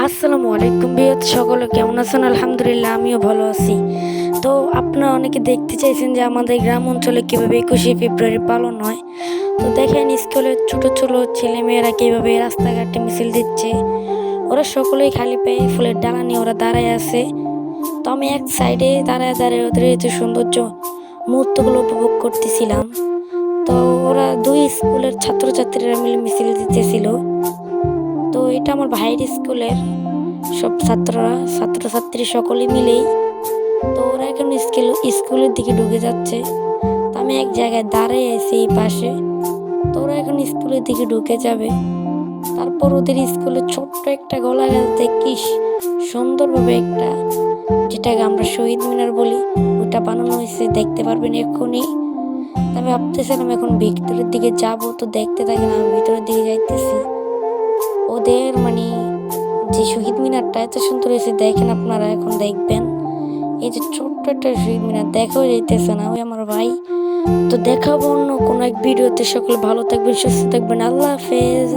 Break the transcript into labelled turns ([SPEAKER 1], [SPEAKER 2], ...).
[SPEAKER 1] আসসালামু আলাইকুম বিয়ত সকলে কেমন আছেন? আলহামদুলিল্লাহ আমিও ভালো আছি। তো আপনারা অনেকে দেখতে চাইছেন যে আমাদের গ্রাম অঞ্চলে কীভাবে 21শে ফেব্রুয়ারি পালন হয়। তো দেখেন স্কুলের ছোট ছোট ছেলেমেয়েরা কীভাবে রাস্তাঘাটে মিছিল দিচ্ছে। ওরা সকলেই খালি পায়ে ফুলের ডালা নিয়ে ওরা দাঁড়ায় আছে। তো আমি এক সাইডে দাঁড়ায় দাঁড়ায় ওদের এই যে সৌন্দর্য মুহূর্তগুলো উপভোগ করতেছিলাম। তো ওরা দুই স্কুলের ছাত্রছাত্রীরা মিলে মিছিল দিতেছিল। তো এটা আমার ভাইয়ের স্কুলের সব ছাত্রছাত্রী সকলে মিলেই। তো ওরা এখন স্কুলের দিকে ঢুকে যাচ্ছে। তো আমি এক জায়গায় দাঁড়াই আছি এই পাশে। তো ওরা এখন স্কুলের দিকে ঢুকে যাবে। তারপর ওদের স্কুলে ছোট্ট একটা গলা গাছ দেখি সুন্দরভাবে একটা, যেটাকে আমরা শহীদ মিনার বলি, ওটা বানানো হয়েছে, দেখতে পারবেন এক্ষুনি। আমি ভাবতেছিলাম এখন ভিতরের দিকে যাব, তো দেখতে থাকেন আমি ভিতরের দিকে যাইতেছি। ওদের যে শহীদ মিনারটা এত সুন্দর হয়েছে দেখেন, আপনারা এখন দেখবেন। এই যে ছোট্ট একটা শহীদ মিনার দেখাও যাইতেছে না, ওই আমার ভাই। তো দেখাবো অন্য কোনো এক ভিডিওতে। সকলে ভালো থাকবেন, সুস্থ থাকবেন, আল্লাহ হাফেজ।